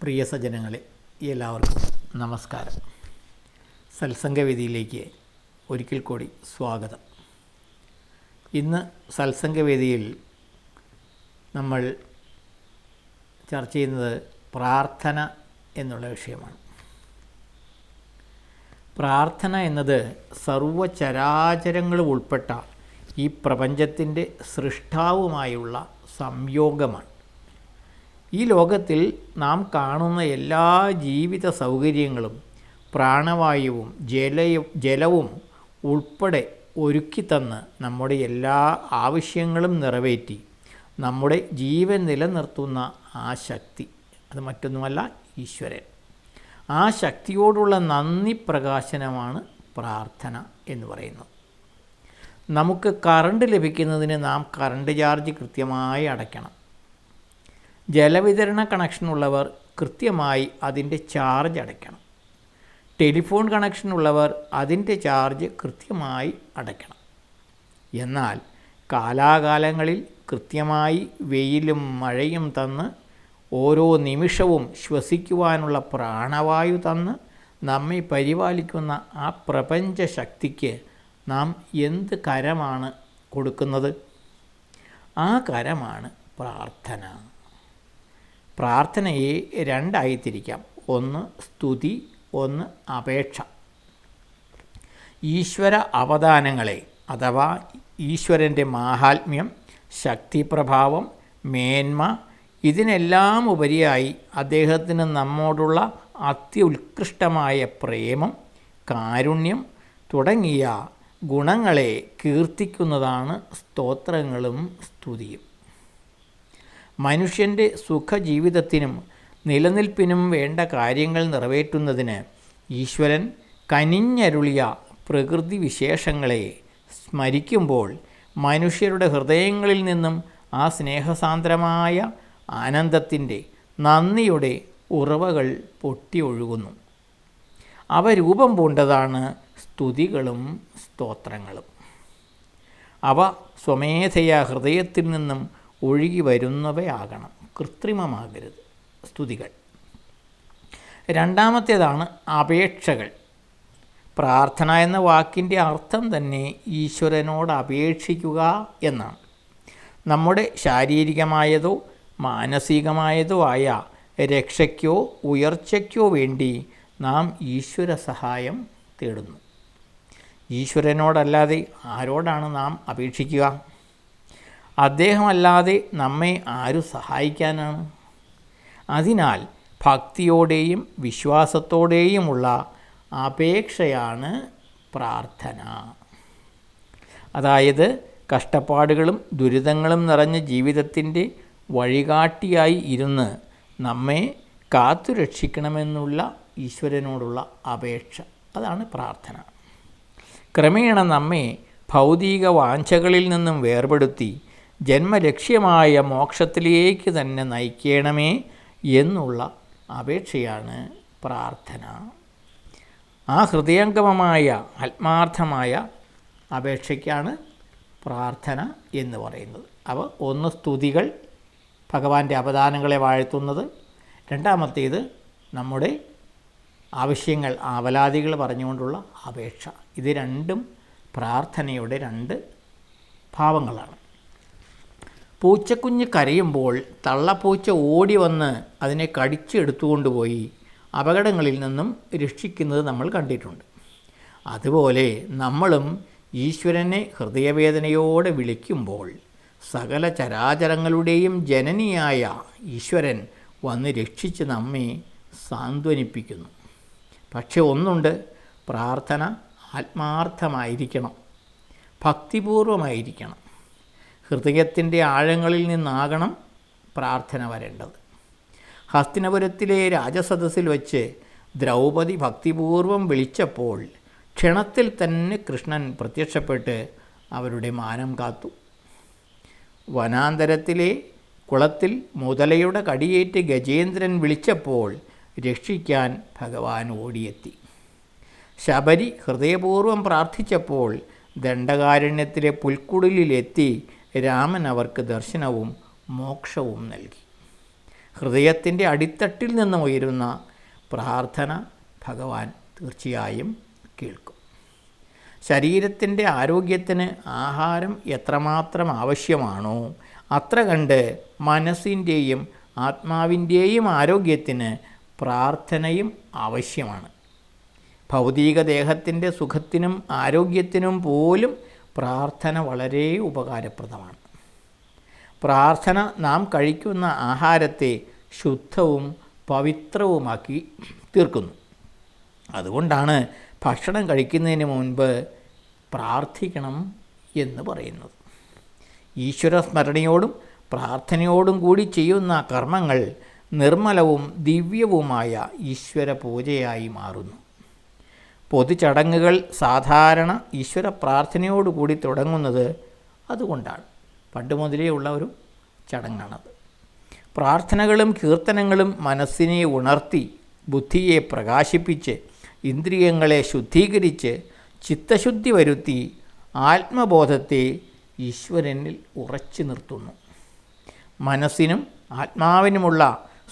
പ്രിയ സജ്ജനങ്ങളെ, എല്ലാവർക്കും നമസ്കാരം. സത്സംഗവേദിയിലേക്ക് ഒരിക്കൽ കൂടി സ്വാഗതം. ഇന്ന് സത്സംഗവേദിയിൽ നമ്മൾ ചർച്ച ചെയ്യുന്നത് പ്രാർത്ഥന എന്നുള്ള വിഷയമാണ്. പ്രാർത്ഥന എന്നത് സർവ്വചരാചരങ്ങളും ഉൾപ്പെട്ട ഈ പ്രപഞ്ചത്തിൻ്റെ സൃഷ്ടാവുമായുള്ള സംയോഗമാണ്. ഈ ലോകത്തിൽ നാം കാണുന്ന എല്ലാ ജീവിത സൗകര്യങ്ങളും പ്രാണവായുവും ജലവും ഉൾപ്പെടെ ഒരുക്കിത്തന്ന് നമ്മുടെ എല്ലാ ആവശ്യങ്ങളും നിറവേറ്റി നമ്മുടെ ജീവൻ നിലനിർത്തുന്ന ആ ശക്തി, അത് മറ്റൊന്നുമല്ല ഈശ്വരൻ. ആ ശക്തിയോടുള്ള നന്ദി പ്രകാശനമാണ് പ്രാർത്ഥന എന്ന് പറയുന്നത്. നമുക്ക് കറണ്ട് ലഭിക്കുന്നതിന് നാം കറണ്ട് ചാർജ് കൃത്യമായി അടയ്ക്കണം. ജലവിതരണ കണക്ഷനുള്ളവർ കൃത്യമായി അതിൻ്റെ ചാർജ് അടയ്ക്കണം. ടെലിഫോൺ കണക്ഷനുള്ളവർ അതിൻ്റെ ചാർജ് കൃത്യമായി അടയ്ക്കണം. എന്നാൽ കാലാകാലങ്ങളിൽ കൃത്യമായി വെയിലും മഴയും തന്ന് ഓരോ നിമിഷവും ശ്വസിക്കുവാനുള്ള പ്രാണവായു തന്ന് നമ്മെ പരിപാലിക്കുന്ന ആ പ്രപഞ്ച ശക്തിക്ക് നാം എന്ത് കരമാണ് കൊടുക്കുന്നത്? ആ കരമാണ് പ്രാർത്ഥന. പ്രാർത്ഥനയെ രണ്ടായി തിരിക്കാം. ഒന്ന് സ്തുതി, ഒന്ന് അപേക്ഷ. ഈശ്വര അവദാനങ്ങളെ അഥവാ ഈശ്വരൻ്റെ മാഹാത്മ്യം, ശക്തിപ്രഭാവം, മേന്മ, ഇതിനെല്ലാം ഉപരിയായി അദ്ദേഹത്തിന് നമ്മോടുള്ള അത്യുത്കൃഷ്ടമായ പ്രേമം, കാരുണ്യം തുടങ്ങിയ ഗുണങ്ങളെ കീർത്തിക്കുന്നതാണ് സ്തോത്രങ്ങളും സ്തുതിയും. മനുഷ്യൻ്റെ സുഖജീവിതത്തിനും നിലനിൽപ്പിനും വേണ്ട കാര്യങ്ങൾ നിറവേറ്റുന്നതിന് ഈശ്വരൻ കനിഞ്ഞരുളിയ പ്രകൃതി വിശേഷങ്ങളെ സ്മരിക്കുമ്പോൾ മനുഷ്യരുടെ ഹൃദയങ്ങളിൽ നിന്നും ആ സ്നേഹസാന്ദ്രമായ ആനന്ദത്തിൻ്റെ, നന്ദിയുടെ ഉറവകൾ പൊട്ടി ഒഴുകുന്നു. അവ രൂപം പൂണ്ടതാണ് സ്തുതികളും സ്തോത്രങ്ങളും. അവ സ്വമേധയാ ഹൃദയത്തിൽ നിന്നും ഒഴുകി വരുന്നവയാകണം, കൃത്രിമമാകരുത് സ്തുതികൾ. രണ്ടാമത്തേതാണ് അപേക്ഷകൾ. പ്രാർത്ഥന എന്ന വാക്കിൻ്റെ അർത്ഥം തന്നെ ഈശ്വരനോട് അപേക്ഷിക്കുക എന്നാണ്. നമ്മുടെ ശാരീരികമായതോ മാനസികമായതോ ആയ രക്ഷയ്ക്കോ ഉയർച്ചയ്ക്കോ വേണ്ടി നാം ഈശ്വര സഹായം തേടുന്നു. ഈശ്വരനോടല്ലാതെ ആരോടാണ് നാം അപേക്ഷിക്കുക? അദ്ദേഹമല്ലാതെ നമ്മെ ആരു സഹായിക്കാനാണ്? അതിനാൽ ഭക്തിയോടെയും വിശ്വാസത്തോടെയുമുള്ള അപേക്ഷയാണ് പ്രാർത്ഥന. അതായത് കഷ്ടപ്പാടുകളും ദുരിതങ്ങളും നിറഞ്ഞ ജീവിതത്തിൻ്റെ വഴികാട്ടിയായി ഇരുന്ന് നമ്മെ കാത്തുരക്ഷിക്കണമെന്നുള്ള ഈശ്വരനോടുള്ള അപേക്ഷ, അതാണ് പ്രാർത്ഥന. ക്രമേണ നമ്മെ ഭൗതിക വാഞ്ചകളിൽ നിന്നും വേർപെടുത്തി ജന്മലക്ഷ്യമായ മോക്ഷത്തിലേക്ക് തന്നെ നയിക്കണമേ എന്നുള്ള അപേക്ഷയാണ് പ്രാർത്ഥന. ആ ഹൃദയംഗമമായ ആത്മാർത്ഥമായ അപേക്ഷയ്ക്കാണ് പ്രാർത്ഥന എന്ന് പറയുന്നത്. അവ ഒന്ന് സ്തുതികൾ, ഭഗവാന്റെ അവദാനങ്ങളെ വാഴ്ത്തുന്നത്. രണ്ടാമത്തേത് നമ്മുടെ ആവശ്യങ്ങൾ, ആവലാതികൾ പറഞ്ഞുകൊണ്ടുള്ള അപേക്ഷ. ഇത് രണ്ടും പ്രാർത്ഥനയുടെ രണ്ട് ഭാവങ്ങളാണ്. പൂച്ചക്കുഞ്ഞ് കരയുമ്പോൾ തള്ളപ്പൂച്ച ഓടി വന്ന് അതിനെ കടിച്ചെടുത്തുകൊണ്ടുപോയി അപകടങ്ങളിൽ നിന്നും രക്ഷിക്കുന്നത് നമ്മൾ കണ്ടിട്ടുണ്ട്. അതുപോലെ നമ്മളും ഈശ്വരനെ ഹൃദയവേദനയോടെ വിളിക്കുമ്പോൾ സകല ചരാചരങ്ങളുടെയും ജനനിയായ ഈശ്വരൻ വന്ന് രക്ഷിച്ച് നമ്മെ സാന്ത്വനിപ്പിക്കുന്നു. പക്ഷെ ഒന്നുണ്ട്, പ്രാർത്ഥന ആത്മാർത്ഥമായിരിക്കണം, ഭക്തിപൂർവമായിരിക്കണം. ഹൃദയത്തിൻ്റെ ആഴങ്ങളിൽ നിന്നാകണം പ്രാർത്ഥന വരേണ്ടത്. ഹസ്തിനപുരത്തിലെ രാജസദസ്സിൽ വച്ച് ദ്രൗപദി ഭക്തിപൂർവം വിളിച്ചപ്പോൾ ക്ഷണത്തിൽ തന്നെ കൃഷ്ണൻ പ്രത്യക്ഷപ്പെട്ട് അവരുടെ മാനം കാത്തു. വനാന്തരത്തിലെ കുളത്തിൽ മുതലയുടെ കടിയേറ്റ് ഗജേന്ദ്രൻ വിളിച്ചപ്പോൾ രക്ഷിക്കാൻ ഭഗവാൻ ഓടിയെത്തി. ശബരി ഹൃദയപൂർവ്വം പ്രാർത്ഥിച്ചപ്പോൾ ദണ്ഡകാരണ്യത്തിലെ പുൽക്കുടിലെത്തി രാമൻ അവർക്ക് ദർശനവും മോക്ഷവും നൽകി. ഹൃദയത്തിൻ്റെ അടിത്തട്ടിൽ നിന്നും ഉയരുന്ന പ്രാർത്ഥന ഭഗവാൻ തീർച്ചയായും കേൾക്കും. ശരീരത്തിൻ്റെ ആരോഗ്യത്തിന് ആഹാരം എത്രമാത്രം ആവശ്യമാണോ അത്ര കണ്ട് മനസ്സിൻ്റെയും ആത്മാവിൻ്റെയും ആരോഗ്യത്തിന് പ്രാർത്ഥനയും ആവശ്യമാണ്. ഭൗതിക ദേഹത്തിൻ്റെ സുഖത്തിനും ആരോഗ്യത്തിനും പോലും പ്രാർത്ഥന വളരെ ഉപകാരപ്രദമാണ്. പ്രാർത്ഥന നാം കഴിക്കുന്ന ആഹാരത്തെ ശുദ്ധവും പവിത്രവുമാക്കി തീർക്കുന്നു. അതുകൊണ്ടാണ് ഭക്ഷണം കഴിക്കുന്നതിന് മുൻപ് പ്രാർത്ഥിക്കണം എന്ന് പറയുന്നത്. ഈശ്വര സ്മരണയോടും പ്രാർത്ഥനയോടും കൂടി ചെയ്യുന്ന കർമ്മങ്ങൾ നിർമ്മലവും ദിവ്യവുമായ ഈശ്വര പൂജയായി മാറുന്നു. പൊതുചടങ്ങുകൾ സാധാരണ ഈശ്വര പ്രാർത്ഥനയോടുകൂടി തുടങ്ങുന്നത് അതുകൊണ്ടാണ്. പണ്ട് മുതലേ ഉള്ള ഒരു ചടങ്ങാണത്. പ്രാർത്ഥനകളും കീർത്തനങ്ങളും മനസ്സിനെ ഉണർത്തി ബുദ്ധിയെ പ്രകാശിപ്പിച്ച് ഇന്ദ്രിയങ്ങളെ ശുദ്ധീകരിച്ച് ചിത്തശുദ്ധി വരുത്തി ആത്മബോധത്തെ ഈശ്വരനിൽ ഉറച്ചു നിർത്തുന്നു. മനസ്സിനും ആത്മാവിനുമുള്ള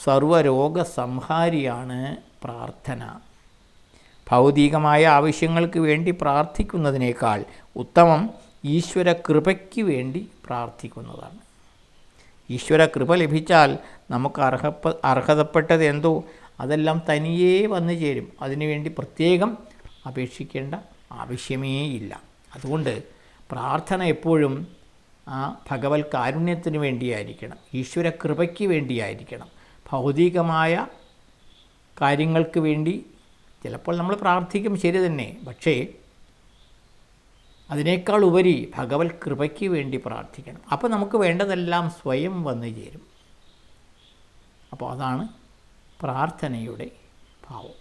സർവ്വരോഗ സംഹാരിയാണ് പ്രാർത്ഥന. ഭൗതികമായ ആവശ്യങ്ങൾക്ക് വേണ്ടി പ്രാർത്ഥിക്കുന്നതിനേക്കാൾ ഉത്തമം ഈശ്വര കൃപയ്ക്ക് വേണ്ടി പ്രാർത്ഥിക്കുന്നതാണ്. ഈശ്വര കൃപ ലഭിച്ചാൽ നമുക്ക് അർഹതപ്പെട്ടത് എന്തോ അതെല്ലാം തനിയേ വന്നു ചേരും. അതിനുവേണ്ടി പ്രത്യേകം അപേക്ഷിക്കേണ്ട ആവശ്യമേയില്ല. അതുകൊണ്ട് പ്രാർത്ഥന എപ്പോഴും ആ ഭഗവത് കാരുണ്യത്തിന് വേണ്ടിയായിരിക്കണം, ഈശ്വര കൃപയ്ക്ക് വേണ്ടിയായിരിക്കണം. ഭൗതികമായ കാര്യങ്ങൾക്ക് വേണ്ടി ചിലപ്പോൾ നമ്മൾ പ്രാർത്ഥിക്കും, ശരി തന്നെ. പക്ഷേ അതിനേക്കാൾ ഉപരി ഭഗവത് കൃപയ്ക്ക് വേണ്ടി പ്രാർത്ഥിക്കണം. അപ്പോൾ നമുക്ക് വേണ്ടതെല്ലാം സ്വയം വന്നു ചേരും. അപ്പോൾ അതാണ് പ്രാർത്ഥനയുടെ ഭാവം.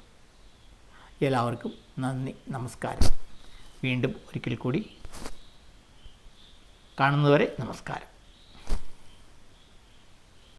എല്ലാവർക്കും നന്ദി, നമസ്കാരം. വീണ്ടും ഒരിക്കൽ കൂടി കാണുന്നതുവരെ നമസ്കാരം.